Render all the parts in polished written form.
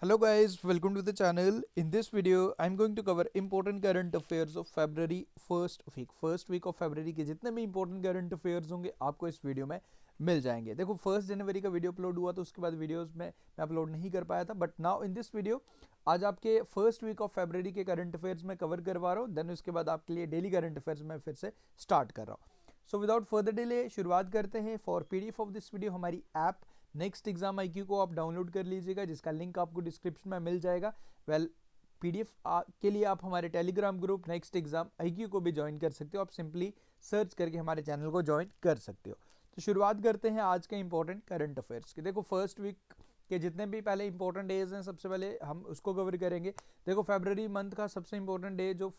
Hello guys, welcome to the channel. In this video, I'm going to cover important current affairs of February first week. First week of फरवरी के जितने भी important current affairs होंगे आपको इस video में मिल जाएंगे। देखो 1 जनवरी का वीडियो अपलोड हुआ तो उसके बाद वीडियोस में मैं अपलोड नहीं कर पाया था, but now in this video आज आपके फर्स्ट वीक ऑफ फरवरी के करंट अफेयर्स में कवर करवा रहा हूँ। देन उसके बाद आपके लिए डेली करंट अफेयर्स में फिर से स्टार्ट कर रहा हूँ। सो विदाउट फर्दर डिले शुरुआत करते हैं। For PDF of this video हमारी ऐप नेक्स्ट एग्जाम IQ को आप डाउनलोड कर लीजिएगा, जिसका लिंक आपको डिस्क्रिप्शन में मिल जाएगा। पीडीएफ के लिए आप हमारे Telegram group next exam IQ को भी ज्वाइन कर सकते हो। आप सिंपली सर्च करके हमारे चैनल को ज्वाइन कर सकते हो। तो शुरुआत करते हैं आज के इंपॉर्टेंट करंट अफेयर्स की। देखो फर्स्ट वीक के जितने भी पहले इंपॉर्टेंट डेज हैं सबसे पहले हम उसको कवर करेंगे। देखो फरवरी मंथ का सबसे इंपॉर्टेंट डे जो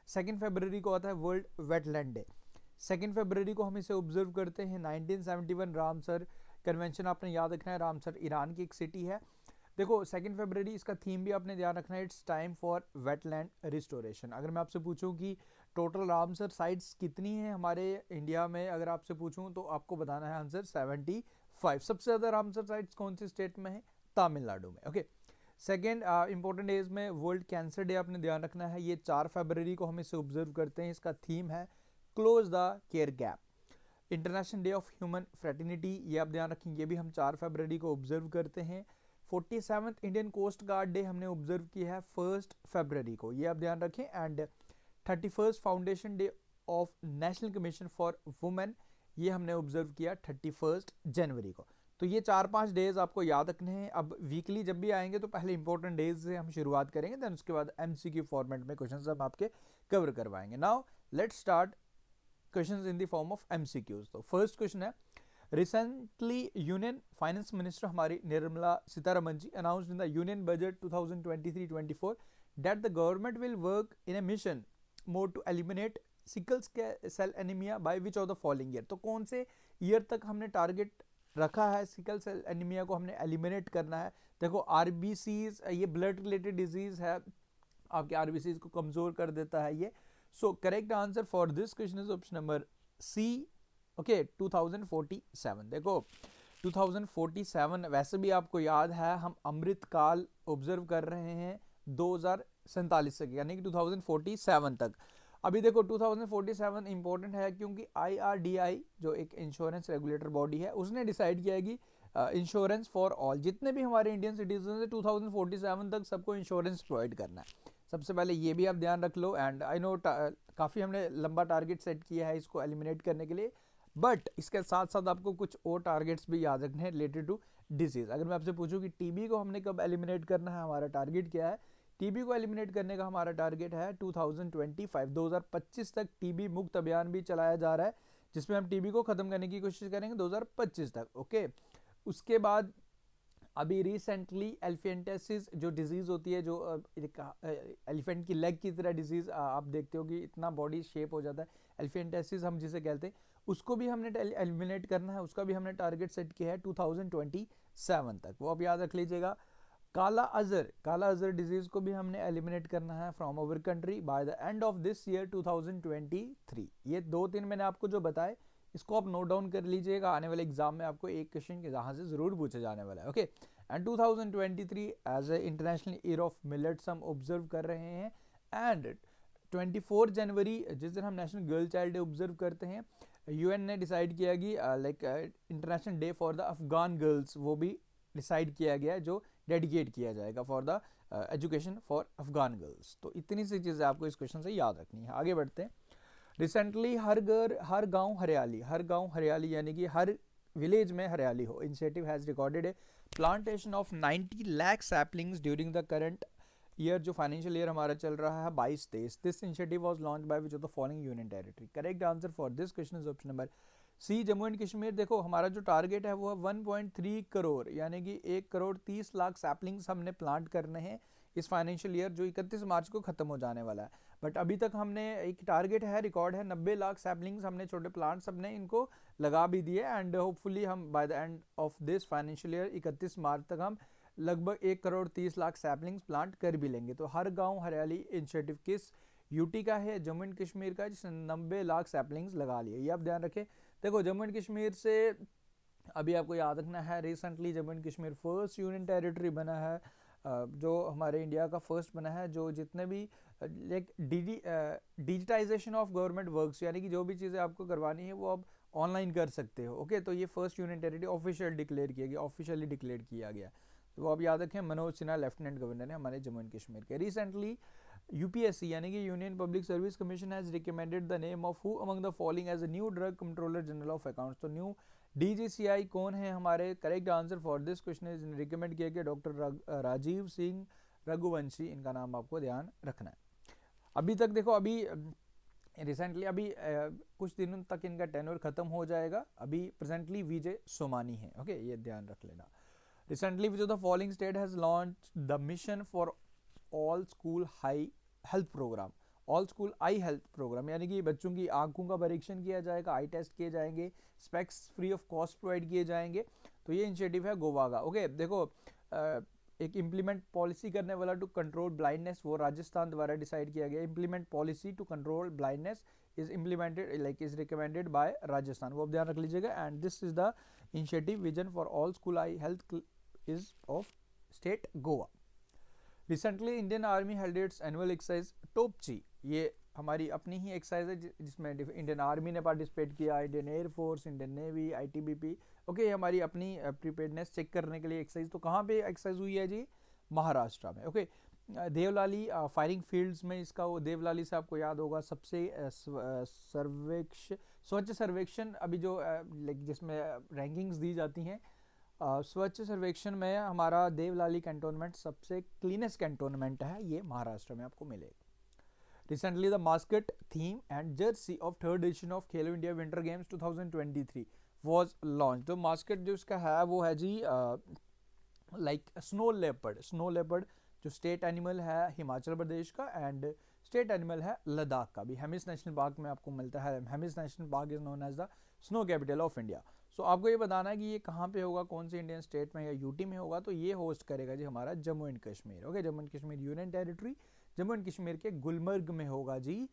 सेकेंड फरवरी को आता है वर्ल्ड वेटलैंड डे। 2 फरवरी को हम इसे ऑब्जर्व करते हैं। 1971 रामसर कन्वेंशन आपने याद रखना है। रामसर ईरान की एक सिटी है। देखो 2 फरवरी इसका थीम भी आपने ध्यान रखना है, it's time for wetland restoration. अगर मैं आपसे पूछूं कि टोटल रामसर साइट्स कितनी हैं हमारे इंडिया में, अगर आपसे पूछूं तो आपको बताना है आंसर 75। सबसे ज़्यादा रामसर साइट्स कौन सी स्टेट में है? तमिलनाडु में। ओके, सेकेंड इंपॉर्टेंट डेज में वर्ल्ड कैंसर डे आपने ध्यान रखना है। ये 4 फरवरी को हम इसे ऑब्जर्व करते हैं। इसका थीम है close the care gap. International day of human fraternity, ये आप ध्यान रखें, ये भी हम 4 फरवरी को ऑब्जर्व करते हैं। 47th Indian coast guard day हमने ऑब्जर्व किया है 1 फरवरी को, ये आप ध्यान रखें। And 31st foundation day of national commission for women, ये हमने ऑब्जर्व किया 31 जनवरी को। तो ये 4-5 डेज आपको याद रखने हैं। अब वीकली जब भी आएंगे तो पहले इंपॉर्टेंट डेज से हम शुरुआत करेंगे, देन उसके बाद MCQ फॉर्मेट में क्वेश्चंस हम आपके कवर करवाएंगे। Now let's start questions in the form of MCQs। तो फर्स्ट क्वेश्चन है, रिसेंटली यूनियन फाइनेंस मिनिस्टर हमारी Nirmala Sitharaman ji announced in the union budget 2023-24 that the government will work in a mission more to eliminate sickle cell anaemia by which of the following year. तो कौन से year तक हमने target रखा है sickle cell anaemia को हमने एलिमिनेट करना है? देखो RBCs, ये ब्लड रिलेटेड डिजीज है, आपके RBCs को कमजोर कर देता है ये। So correct answer for this question is option number C। Okay, 2047। देखो 2047 वैसे भी आपको याद है हम अमृत काल ऑब्जर्व कर रहे हैं 2047 तक, यानी कि 2047 तक। अभी देखो 2047 इंपॉर्टेंट है क्योंकि IRDI जो एक इंश्योरेंस रेगुलेटर बॉडी है उसने डिसाइड किया है कि इंश्योरेंस फॉर ऑल, जितने भी हमारे इंडियन सिटीजन है 2047 तक सबको इंश्योरेंस प्रोवाइड करना है। सबसे पहले ये भी आप ध्यान रख लो। एंड आई नो काफ़ी हमने लंबा टारगेट सेट किया है इसको एलिमिनेट करने के लिए, बट इसके साथ साथ आपको कुछ और टारगेट्स भी याद रखने हैं रिलेटेड टू डिजीज़। अगर मैं आपसे पूछूं कि TB को हमने कब एलिमिनेट करना है, हमारा टारगेट क्या है? TB को एलिमिनेट करने का हमारा टारगेट है 2025 तक। TB मुक्त अभियान भी चलाया जा रहा है जिसमें हम TB को ख़त्म करने की कोशिश करेंगे 2025 तक। ओके, उसके बाद अभी रिसेंटली एलिफेंटेसिस जो डिजीज़ होती है, जो एलिफेंट की लेग की तरह डिजीज़ आप देखते हो कि इतना बॉडी शेप हो जाता है, एलिफेंटेसिस हम जिसे कहते हैं, उसको भी हमने एलिमिनेट करना है। उसका भी हमने टारगेट सेट किया है 2027 तक, वो आप याद रख लीजिएगा। काला अजर डिजीज़ को भी हमने एलिमिनेट करना है from our country by the end of this year 2023। ये 2-3 मैंने आपको जो बताए इसको आप नोट डाउन कर लीजिएगा, आने वाले एग्जाम में आपको एक क्वेश्चन के जहाँ से ज़रूर पूछा जाने वाला है। Okay, and 2023 as a international year of millets हम ऑब्जर्व कर रहे हैं। एंड 24 जनवरी जिस दिन हम national girl child day observe करते हैं, UN ने डिसाइड किया कि like international day for the Afghan girls वो भी डिसाइड किया गया है, जो डेडिकेट किया जाएगा for the education for Afghan girls. तो इतनी सी चीज़ें आपको इस क्वेश्चन से याद रखनी है। आगे बढ़ते हैं। रिसेंटली हर गांव हरियाली यानी कि हर विलेज में हरियाली हो initiative has recorded A plantation of 90 lakh saplings during the current year, जो फाइनेंशियल ईयर हमारा चल रहा है 22-23। This initiative was launch by which of the following union territory. Correct answer for this question is option number C, Jammu and Kashmir. देखो हमारा जो target है वो है 1.3 करोड़ यानी कि 1,30,00,000 सैपलिंग्स हमने प्लांट करने हैं इस फाइनेंशियल ईयर, जो 31 मार्च को ख़त्म हो जाने वाला है। बट अभी तक हमने एक टारगेट है, रिकॉर्ड है 90 लाख सैपलिंग्स हमने छोटे प्लांट्स अपने इनको लगा भी दिए। एंड होपफुली हम bye the end of this financial year 31 मार्च तक हम लगभग 1,30,00,000 सैपलिंग्स प्लांट कर भी लेंगे। तो हर गाँव हरियाली इनिशिएटिव किस यूटी का है? जम्मू एंड कश्मीर का, जिसने 90 लाख सैपलिंग्स लगा लिए, ये आप ध्यान रखें। देखो जम्मू एंड कश्मीर से अभी आपको याद रखना है recently Jammu and Kashmir first union territory बना है जो हमारे इंडिया का फर्स्ट बना है जो जितने भी like digitization of government works, यानी कि जो भी चीज़ें आपको करवानी है वो आप ऑनलाइन कर सकते हो। ओके, तो ये first union territory official declare किया गया, ऑफिशियली डिक्लेयर किया गया। तो वो आप याद रखें, मनोज सिन्हा लेफ्टिनेंट गवर्नर है हमारे जम्मू एंड कश्मीर के। रिसेंटली यूपीएससी यानी कि union public service commission has recommended the name of who among the following as a new drug controller general of accounts. तो न्यू डीजीसीआई कौन है हमारे? Correct answer for this question is recommend किया गया doctor Rajiv Singh Raghuvanshi, इनका नाम आपको ध्यान रखना है। अभी तक देखो, अभी रिसेंटली अभी कुछ दिनों तक इनका टेन्योर खत्म हो जाएगा। अभी प्रेजेंटली विजय सोमानी है। ओके, ये ध्यान रख लेना। Recently which of the following state has launched the mission for all school high health program. All school eye health program यानी कि बच्चों की आंखों का परीक्षण किया जाएगा, आई टेस्ट किए जाएंगे, specs free of cost provide किए जाएंगे। तो ये इनिशिएटिव है गोवा का। ओके, देखो एक इम्प्लीमेंट पॉलिसी करने वाला टू कंट्रोल ब्लाइंडनेस वो राजस्थान द्वारा डिसाइड किया गया। Implement policy to control blindness is implemented like is recommended by Rajasthan, वो आप ध्यान रख लीजिएगा। And this is the initiative vision for all school eye health is of state Goa. Recently Indian army held its annual exercise Topchi. ये हमारी अपनी ही exercise है जिसमें इंडियन आर्मी ने पार्टिसिपेट किया, Indian air force, Indian navy, ITBP. Okay, हमारी अपनी प्रिपेयर्डनेस चेक करने के लिए एक्सरसाइज। तो कहाँ पे एक्सरसाइज हुई है जी? महाराष्ट्र में। ओके, देवलाली फायरिंग फील्ड्स में इसका, वो देवलाली से आपको याद होगा सबसे स्वच्छ सर्वेक्षण अभी जो जिसमें रैंकिंग्स दी जाती हैं, स्वच्छ सर्वेक्षण में हमारा देवलाली कैंटोनमेंट सबसे क्लीनेस्ट कैंटोनमेंट है, ये महाराष्ट्र में आपको मिलेगा। Recently, the mascot, theme and jersey of third edition of Khelo India winter games 2023 was launched। तो mascot जो इसका है वो है जी like snow leopard. Snow leopard जो स्टेट एनिमल है हिमाचल प्रदेश का एंड स्टेट एनिमल है लद्दाख का भी। हेमिस नेशनल पार्क में आपको मिलता है। Hemis national park is known as the snow capital of India. So आपको ये बताना है कि ये कहाँ पे होगा, कौन से इंडियन स्टेट में या यूटी में होगा। तो ये होस्ट करेगा जी हमारा Jammu and Kashmir. Okay, Jammu and Kashmir union territory Jammu and Kashmir के गुलमर्ग में होगा जी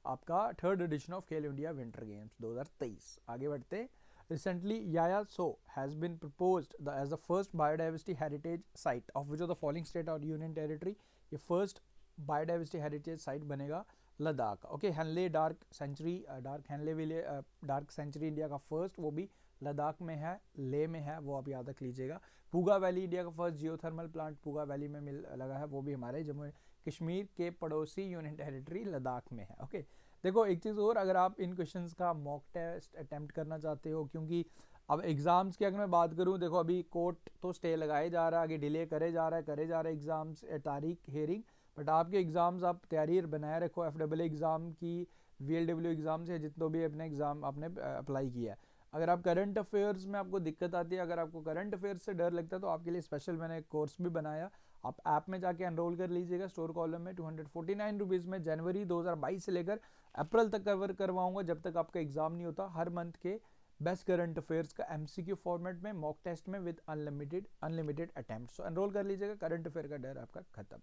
आपका third edition of Khelo India winter games 2023। आगे बढ़ते। Recently, Yaya Tso has been proposed as the first biodiversity heritage site of which of the following state or union territory। ये first biodiversity heritage site बनेगा Ladakh. Okay, Hanle dark century, dark Hanle valley dark century India का first, वो भी लद्दाख में है, ले में है, वो आप याद रख लीजिएगा। पूगा वैली इंडिया का first geothermal plant Puga valley में लगा है, वो भी हमारे जम्मू कश्मीर के पड़ोसी यूनियन टेरिटरी लद्दाख में है। ओके, देखो एक चीज़ और, अगर आप इन क्वेश्चंस का मॉक टेस्ट अटेम्प्ट करना चाहते हो, क्योंकि अब एग्ज़ाम्स की अगर मैं बात करूं, देखो अभी कोर्ट तो स्टे लगाए जा रहा है, आगे डिले करे जा रहा है एग्ज़ाम्स तारीख हेयरिंग, बट आपके एग्ज़ाम्स आप तैयारी बनाए रखो। FAA एग्ज़ाम की, VLW एग्ज़ाम से जितने भी अपने एग्ज़ाम आपने अप्लाई किया है। अगर आप करंट अफेयर्स में आपको दिक्कत आती है, अगर आपको करंट अफेयर्स से डर लगता है, तो आपके लिए स्पेशल मैंने एक कोर्स भी बनाया, आप ऐप में जाके एनरोल कर लीजिएगा। स्टोर कॉलम में 249 रुपीज़ में जनवरी 2022 से लेकर अप्रैल तक कवर करवाऊंगा, जब तक आपका एग्जाम नहीं होता। हर मंथ के बेस्ट करंट अफेयर्स का MCQ फॉर्मेट में, मॉक टेस्ट में, with unlimited attempt. So enrol कर लीजिएगा, करंट अफेयर का डर आपका खत्म।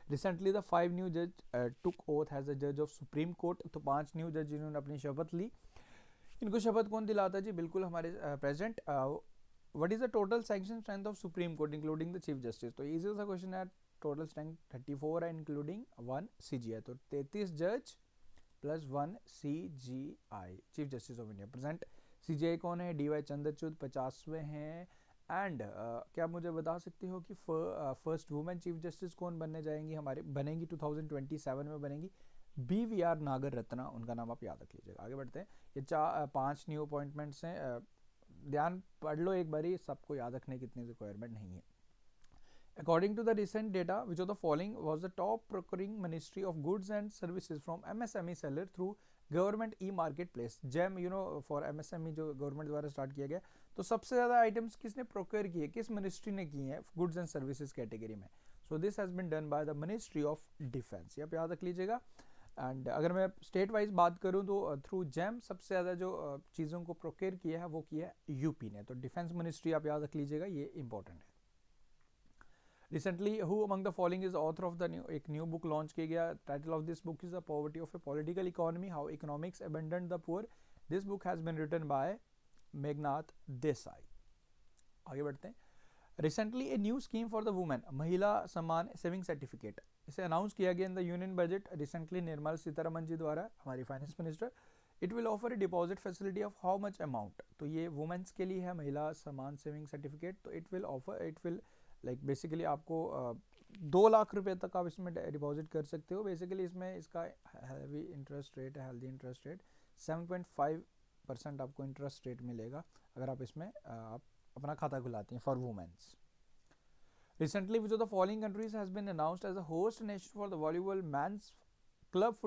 रिसेंटली द 5 न्यू जज टुक ओथ एज अ जज ऑफ सुप्रीम कोर्ट। तो 5 न्यू जज जिन्होंने अपनी शपथ ली, इनको शपथ कौन दिलाता है जी? बिल्कुल हमारे president. What is the total sanction strength of supreme court including the chief justice? तो इजी सा क्वेश्चन है, टोटल स्ट्रेंथ 34 है इंक्लूडिंग 1 CGI। तो 33 जज plus 1 CGI, chief justice of India. Present CGI कौन है? DY चंद्रचूड 50वें हैं। एंड क्या आप मुझे बता सकते हो कि फर्स्ट वुमेन चीफ जस्टिस कौन बनने जाएंगी? हमारे बनेंगी 2027 में बनेंगी BVR नागर रत्ना, उनका नाम आप याद रख लीजिएगा। आगे बढ़ते हैं। ये 5 न्यू अपॉइंटमेंट्स हैं, ध्यान पढ़ लो एक बारी, सबको याद रखने की इतनी रिक्वायरमेंट नहीं है। According to the recent data, which of the following was the top procuring ministry of goods and services from MSME seller through government E-marketplace? GeM for MSME जो गवर्नमेंट द्वारा स्टार्ट किया गया। तो सबसे ज़्यादा आइटम्स किसने प्रोक्योर किए, किस मिनिस्ट्री ने की है गुड्स एंड सर्विसेज कैटेगरी में? So this has been done by the ministry of defence, ये आप याद रख लीजिएगा। एंड अगर मैं स्टेट वाइज बात करूं तो थ्रू जेम सबसे ज़्यादा जो चीज़ों को प्रोक्योर किया है वो किया है यूपी ने। तो डिफेंस मिनिस्ट्री आप याद रख लीजिएगा, ये इंपॉर्टेंट है। Recently who among the following is author of the एक न्यू बुक लॉन्च किया गया। Title of this book is the poverty of a political economy, how economics abandon the poor. This book has been written by Meghnad Desai. आगे बढ़ते हैं। Recently a new scheme for the women, Mahila Samman saving certificate, इसे announce किया गया in the union budget recently Nirmala Sitharaman ji द्वारा, हमारी finance minister. It will offer A deposit facility of how much amount, तो ये वुमेन्स के लिए है महिला सम्मान सेविंग सर्टिफिकेट. तो इट विल लाइक बेसिकली आपको 2 लाख रुपए तक आप इसमें डिपॉजिट कर सकते हो. बेसिकली इसमें इसका हेल्दी इंटरेस्ट रेट है, हेल्दी इंटरेस्ट रेट 7.5% आपको इंटरेस्ट रेट मिलेगा अगर आप इसमें आप अपना खाता खुलाती हैं for womens. Recently, which of the following countries has been announced as a host nation for the volleyball men's club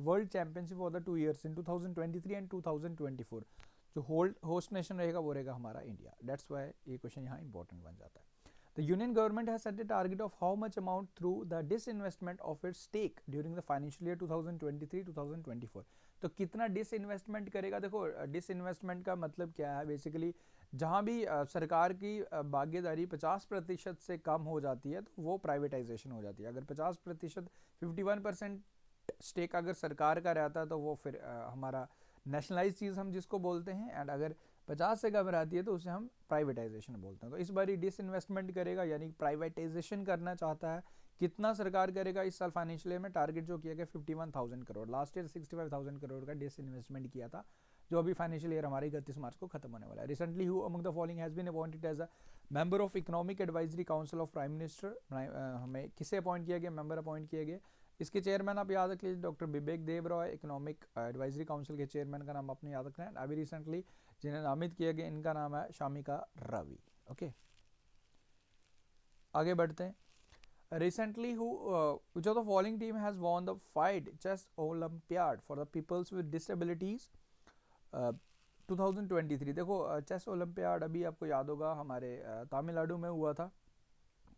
world championship for the 2 years in 2023 and 2024. जो host nation रहेगा वो रहेगा हमारा इंडिया. That's why ये question यहाँ important बन जाता है. The union government has set a target of how much amount through the disinvestment of its stake during the financial year 2023-2024. तो कितना डिसइन्वेस्टमेंट करेगा. देखो डिसइन्वेस्टमेंट का मतलब क्या है, बेसिकली जहाँ भी सरकार की भागीदारी 50% से कम हो जाती है तो वो प्राइवेटाइजेशन हो जाती है. अगर 50%, 51% स्टेक अगर सरकार का रहता है तो वो फिर हमारा नेशनलाइज चीज़ हम जिसको बोलते हैं, एंड अगर 50 से कम रहती है तो उसे हम प्राइवेटाइजेशन बोलते हैं. तो इस बार ही डिसइन्वेस्टमेंट करेगा यानी प्राइवेटाइजेशन करना चाहता है. कितना सरकार करेगा इस साल फाइनेंशियल ईयर में, टारगेट जो किया गया 51,000 करोड़. लास्ट ईयर 65,000 करोड़ का डिसइन्वेस्टमेंट किया था, जो अभी फाइनेंशियल ईयर हमारी 31 मार्च को खत्म होने वाला है. Recently who among the following has been appointed as a member of economic advisory council of prime minister. हमें किसे अपॉइंट किया गया, मेंबर अपॉइंट किए गए. इसके चेयरमैन आप याद रख लीजिए डॉक्टर बिबेक देब रॉय, इकोनॉमिक एडवाइजरी काउंसिल के चेयरमैन का नाम आपने याद रखना है. अभी रिसेंटली जिन्हें नामित किया गया इनका नाम है शामिका रवि. ओके, आगे बढ़ते हैं. Recently, which of the following team has won the FIDE Chess Olympiad for the Peoples with Disabilities 2023. देखो चेस ओलंपियाड अभी आपको याद होगा हमारे तमिलनाडु में हुआ था.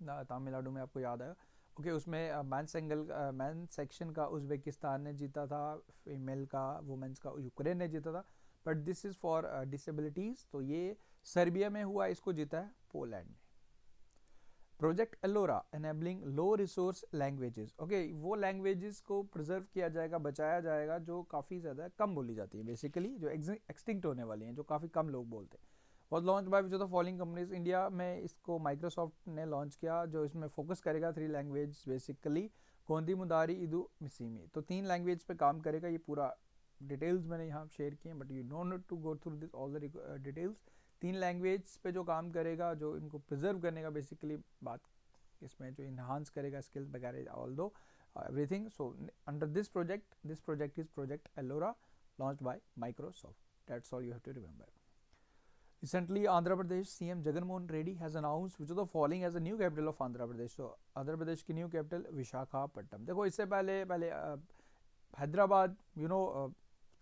तमिलनाडु में आपको याद है. ओके, उसमें मैन सेक्शन का उज्बेकिस्तान ने जीता था, फीमेल का वुमेन्स का यूक्रेन ने जीता था. But this is for disabilities, तो ये सर्बिया में हुआ, इसको जीता है पोलैंड ने. प्रोजेक्ट एलोरा एनेबलिंग लो रिसोर्स लैंग्वेजेस. ओके, वो लैंग्वेजेस को प्रिजर्व किया जाएगा, बचाया जाएगा जो काफ़ी ज़्यादा कम बोली जाती है, बेसिकली जो एक्सटिंक्ट होने वाली हैं, जो काफ़ी कम लोग बोलते हैं. Was launch by which of the following companies. India में इसको माइक्रोसॉफ्ट ने लॉन्च किया, जो इसमें फोकस करेगा 3 लैंग्वेज बेसिकली, कोंदी, मुदारी, इदू, मिसीमी. तो 3 लैंग्वेज पे काम करेगा. ये पूरा डिटेल्स मैंने यहाँ शेयर किए, but you don't need to go through this all the details. 3 language पे जो काम करेगा, जो इनको प्रिजर्व करने का बेसिकली बात, इसमें जो इन्हांस करेगा स्किल्स वगैरह, all those everything. So under this project is project Ellora launched by Microsoft. That's all you have to remember. Recently, Andhra Pradesh CM Jagan Mohan Reddy has announced which of the following as a new capital of Andhra Pradesh. So, Andhra Pradesh की new capital Visakhapatnam. देखो इससे पहले Hyderabad,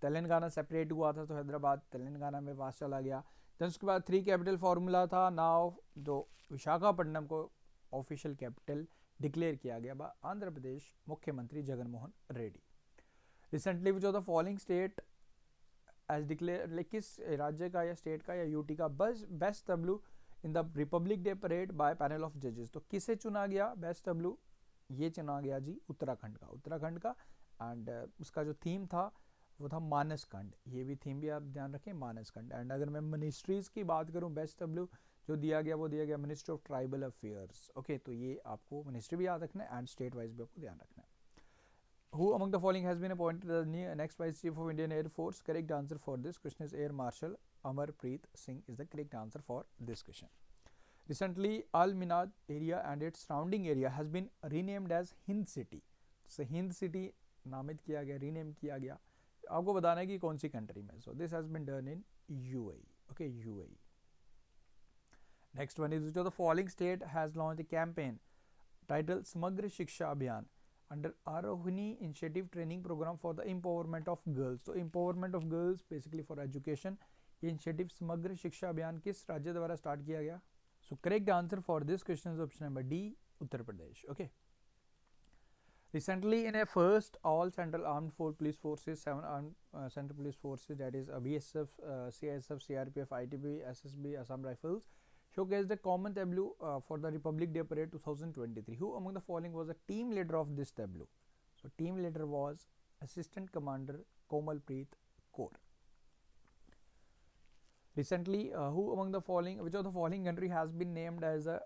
Telangana separate हुआ था, तो हैदराबाद तेलंगाना में पास चला गया. देन उसके बाद 3 कैपिटल फार्मूला था. नाउ जो विशाखापट्टनम को ऑफिशियल कैपिटल डिक्लेयर किया गया बाय आंध्र प्रदेश मुख्यमंत्री Jagan Mohan Reddy. Recently which of the following state as declare, किस राज्य का या स्टेट का या यूटी का best W in the republic day parade by panel of जजेस. तो किसे चुना गया बेस्ट डब्ल्यू, ये चुना गया जी उत्तराखंड का. एंड उसका जो थीम था वो था मानसखंड. ये भी थीम भी आप ध्यान रखें, मानसखंड. एंड अगर मैं मिनिस्ट्रीज की बात करूं, बेस्ट डब्ल्यू जो दिया गया ministry of tribal affairs. Okay, तो ये आपको मिनिस्ट्री भी याद रखना है एंड स्टेट वाइज भी आपको ध्यान रखना है. Who among the following has been appointed as the next Vice Chief of Indian Air Force? Correct answer for this question is Air Marshal Amarpreet Singh is the correct answer for this question. Recently, Al Minad area and its surrounding area has been renamed as Hind City. So Hind City नामित किया गया, rename किया गया. आपको बताना है कि कौन सी कंट्री में. So this has been done in UAE. Okay, UAE. Next one is which of the following state has launched a campaign titled Samagra Shiksha Abhiyan under Arohini Initiative Training Program for the Empowerment of Girls. So empowerment of girls basically for education. ये initiative समग्र शिक्षा अभियान किस राज्य द्वारा start किया गया? So correct answer for this question is option number D, Uttar Pradesh. Okay. Recently, in a first all Central Armed Police Forces, 7 armed Central Police Forces, that is BSF, CISF, CRPF, ITB, SSB, Assam Rifles, showcased the common tableau for the Republic Day Parade 2023. Who among the following was the team leader of this tableau? So team leader was Assistant Commander Komalpreet Kaur. Recently, who among the following, which of the following country has been named as a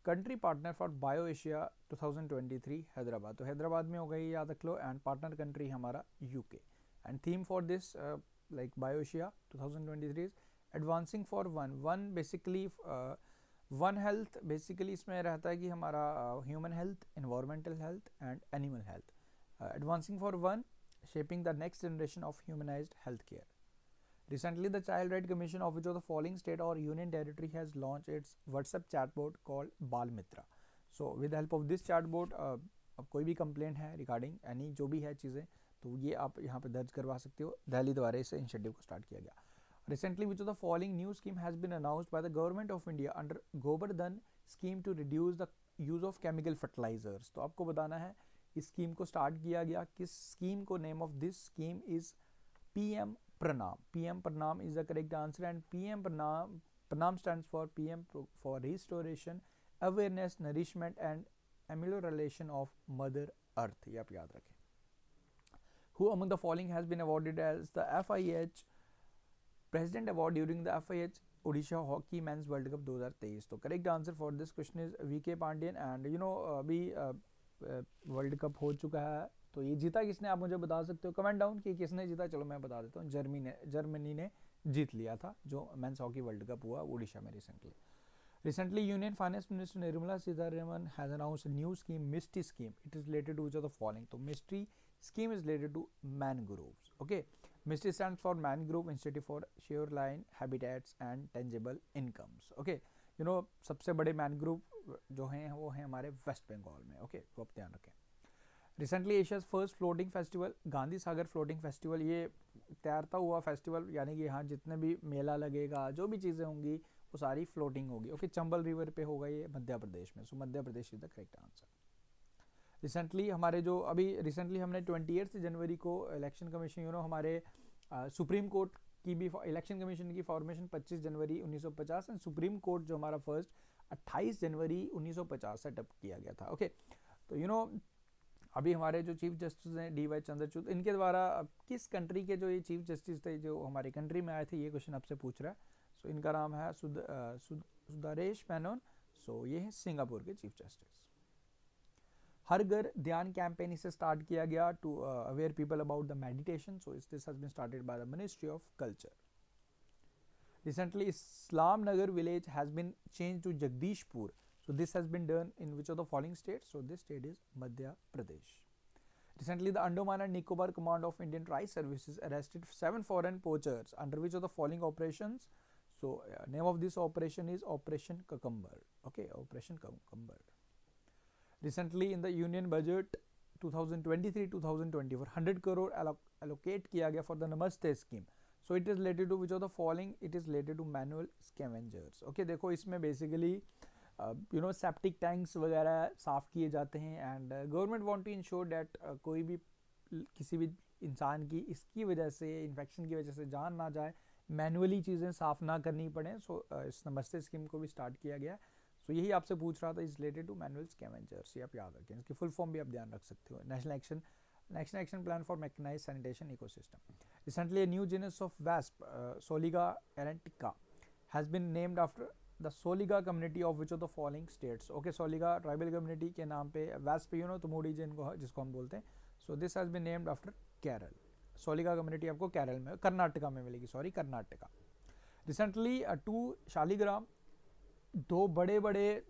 country partner for bio Asia 2023 Hyderabad? तो हैदराबाद में हो गई, याद रख लो, and partner country हमारा UK. And theme for this like bio Asia 2023 is advancing for one basically one health, basically इसमें रहता है कि हमारा human health, environmental health and animal health. Advancing for one, shaping the next generation of humanised health care. Recently, the Child Right Commission of which of the following state or union territory has launched its WhatsApp chatbot called Bal Mitra. So, with the help of this chatbot, अब कोई भी complaint है regarding any जो भी है चीज़ें, तो ये आप यहाँ पे दर्ज करवा सकते हो। दिल्ली द्वारा इस इनिशिएटिव को स्टार्ट किया गया। Recently, which of the following new scheme has been announced by the government of India under Govardhan scheme to reduce the use of chemical fertilizers? तो आपको बताना है इस स्कीम को स्टार्ट किया गया किस स्कीम को। Name of this scheme is PM Pranam. PM Pranam is the correct answer, and PM Pranam stands for PM for Restoration, Awareness, Nourishment and Amelioration of Mother Earth. ये आप याद रखें। Who among the following has been awarded as the FIH President Award during the FIH Odisha Hockey Men's World Cup 2023? तो correct answer for this question is VK Pandian, and you know अभी world cup हो चुका है, तो ये जीता किसने आप मुझे बता सकते हो कमेंट डाउन कि किसने जीता। चलो मैं बता देता हूँ, जर्मनी ने जीत लिया था जो मेंस हॉकी वर्ल्ड कप हुआ उड़ीसा में recently. Union finance minister Nirmala Sitharaman has announced new scheme, Mishti scheme. It is related to which of the following? तो Mishti scheme is related to mangroves. Okay, Mishti stands for mangrove institute for shoreline habitats and tangible incomes. Okay, you know सबसे बड़े mangrove जो हैं वो हैं हमारे waste Bengal में। Okay, तो आप ध्यान रखें। Recently Asia's first floating festival Gandhi Sagar floating festival, ये तैरता हुआ फेस्टिवल, यानी कि यहाँ जितने भी मेला लगेगा, जो भी चीज़ें होंगी वो सारी फ्लोटिंग होगी। ओके, चंबल रिवर पे होगा ये मध्य प्रदेश में। So Madhya Pradesh is the correct answer. Recently हमारे जो अभी रिसेंटली हमने 28 जनवरी को इलेक्शन कमीशन, यू नो हमारे सुप्रीम कोर्ट की भी इलेक्शन कमीशन की फॉर्मेशन 25 जनवरी 1950 एंड सुप्रीम कोर्ट जो हमारा फर्स्ट 28 जनवरी 1950 सेटअप किया गया था। ओके, तो यू नो अभी हमारे जो चीफ जस्टिस हैं DY चंद्रचूड़, इनके द्वारा किस कंट्री के जो ये चीफ जस्टिस थे जो हमारी कंट्री में आए थे, ये क्वेश्चन आपसे पूछ रहा है। सो इनका नाम है सुंदरेश मेनन। सो ये है सिंगापुर के चीफ जस्टिस। हर घर ध्यान कैंपेन इसे स्टार्ट किया गया to aware people about the meditation. So this has been started by the ministry of culture. Recently, Islam Nagar village has been changed to Jagdishpur. So this has been done in which of the following states? So this state is Madhya Pradesh. Recently, the Andaman and Nicobar Command of Indian Rice Services arrested 7 foreign poachers under which of the following operations? So name of this operation is Operation Cucumber. Okay, Operation Cucumber. Recently, in the Union Budget 2023-2024, 100 crore allocate किया गया for the Namaste scheme. So it is related to which of the following? It is related to manual scavengers. Okay, देखो इसमें basically you know septic tanks वगैरह साफ़ किए जाते हैं, and government want to ensure that कोई भी किसी भी इंसान की इसकी वजह से इन्फेक्शन की वजह से जान ना जाए, मैनुअली चीज़ें साफ़ ना करनी पड़े। सो इस नमस्ते स्कीम को भी स्टार्ट किया गया। सो यही आपसे पूछ रहा था, is related to manual scavengers. ये आप याद रखें, इसकी फुल फॉर्म भी आप ध्यान रख सकते हो। National action plan for mechanised sanitation ecosystem. Recently, a new genus of wasp, Soliga erantica, has been named after the Soliga community of which of the following states? Okay, Soliga tribal community के नाम पे wasp, you know, तमोड़ी जिसको हम बोलते हैं। So this has been named after Kerala. Soliga community आपको केरल में, कर्नाटका में मिलेगी, सॉरी कर्नाटका। Recently, 2 शालिग्राम, 2 बड़े बड़े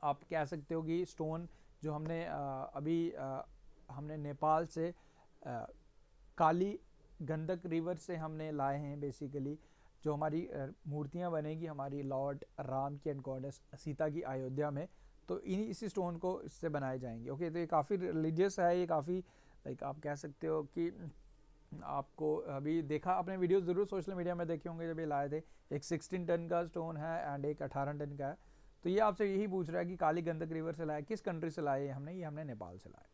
आप कह सकते हो कि स्टोन जो हमने अभी हमने नेपाल से काली गंडक रिवर से हमने लाए हैं। बेसिकली जो हमारी मूर्तियां बनेगी हमारी लॉर्ड राम की एंड गॉडेस सीता की अयोध्या में, तो इसी स्टोन को इससे बनाए जाएंगे। ओके, तो ये काफ़ी रिलीजियस है, ये काफ़ी लाइक आप कह सकते हो कि आपको अभी देखा, अपने वीडियो ज़रूर सोशल मीडिया में देखे होंगे जब ये लाए थे। एक 16 टन का स्टोन है एंड एक 18 टन का है। तो ये आपसे यही पूछ रहा है कि काली गंडक रिवर से लाया, किस कंट्री से लाए हमने? ये हमने नेपाल से लाया।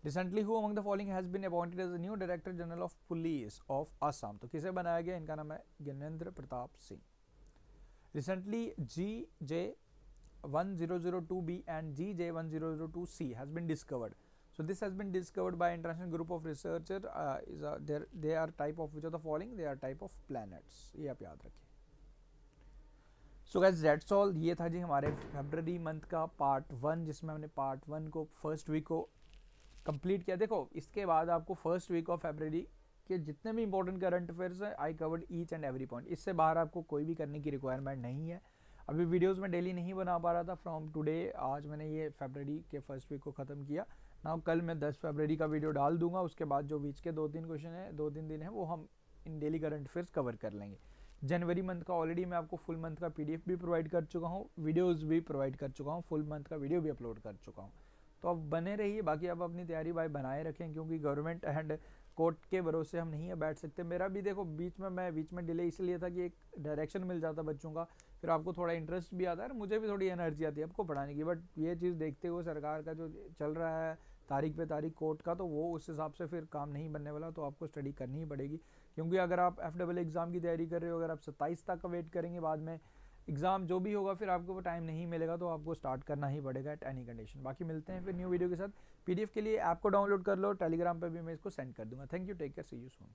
Recently, who among the following has been appointed as the new Director General of Police of Assam? तो किसे बनाया गया? इनका नाम है Gyanendra Pratap Singh. Recently, GJ1002B and GJ1002C has been discovered. So this has been discovered by international group of researcher. They are type of which of the following? They are type of planets. ये आप याद रखें. So guys that's all. ये था जी हमारे फरवरी month का part 1, जिसमें हमने पार्ट 1 को फर्स्ट वीक को कंप्लीट किया. देखो इसके बाद आपको फर्स्ट वीक ऑफ फरवरी के जितने भी इंपॉर्टेंट करंट अफेयर्स हैं, I covered each and every point. इससे बाहर आपको कोई भी करने की रिक्वायरमेंट नहीं है. अभी वीडियोस में डेली नहीं बना पा रहा था फ्रॉम टुडे. आज मैंने ये फरवरी के फर्स्ट वीक को ख़त्म किया. नाउ कल मैं 10 फरवरी का वीडियो डाल दूंगा. उसके बाद जो बीच के 2-3 क्वेश्चन है, 2-3 दिन है, वो हम इन डेली करंट अफेयर्स कवर कर लेंगे. जनवरी मंथ का ऑलरेडी मैं आपको फुल मंथ का पीडीएफ भी प्रोवाइड कर चुका हूँ, वीडियोस भी प्रोवाइड कर चुका हूँ, फुल मंथ का वीडियो भी अपलोड कर चुका हूँ. तो अब बने रहिए. बाकी आप अपनी तैयारी भाई बनाए रखें, क्योंकि गवर्नमेंट एंड कोर्ट के भरोसे हम नहीं है बैठ सकते. मेरा भी देखो बीच में डिले इसलिए था कि एक डायरेक्शन मिल जाता बच्चों का, फिर आपको थोड़ा इंटरेस्ट भी आता है, मुझे भी थोड़ी एनर्जी आती है आपको पढ़ाने की. बट ये चीज़ देखते हुए सरकार का जो चल रहा है तारीख पे तारीख कोर्ट का, तो वो उस हिसाब से फिर काम नहीं बनने वाला. तो आपको स्टडी करनी ही पड़ेगी, क्योंकि अगर आप FEE एग्ज़ाम की तैयारी कर रहे हो, अगर आप 27 तक का वेट करेंगे, बाद में एग्ज़ाम जो भी होगा फिर आपको वो टाइम नहीं मिलेगा. तो आपको स्टार्ट करना ही पड़ेगा एट एनी कंडीशन. बाकी मिलते हैं फिर न्यू वीडियो के साथ. PDF के लिए ऐप को डाउनलोड कर लो, टेलीग्राम पे भी मैं इसको सेंड कर दूंगा. Thank you, take care, see you soon.